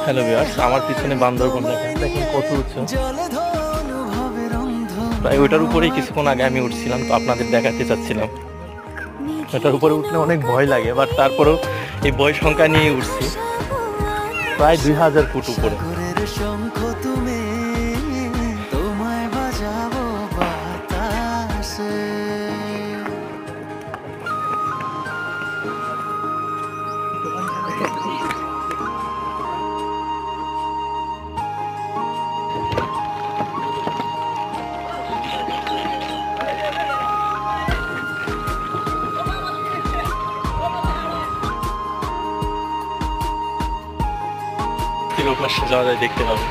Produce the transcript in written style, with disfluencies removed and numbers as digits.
Hello viewers, আমার পিছনে বান্দরবন দেখেন দেখেন কত উঁচু। প্রায় ওইটার উপরেই কিছুক্ষণ আগে আমি উঠছিলাম, তো আপনাদের দেখাতে চাচ্ছিলাম। ওটার উপরে উঠলে অনেক ভয় লাগে, বাট তারপরেও এই ভয় সংখ্যা নিয়ে উঠছি। প্রায় 2000 ফুট উপরে। ওপাশে যাওয়া যায়, দেখতে হবে।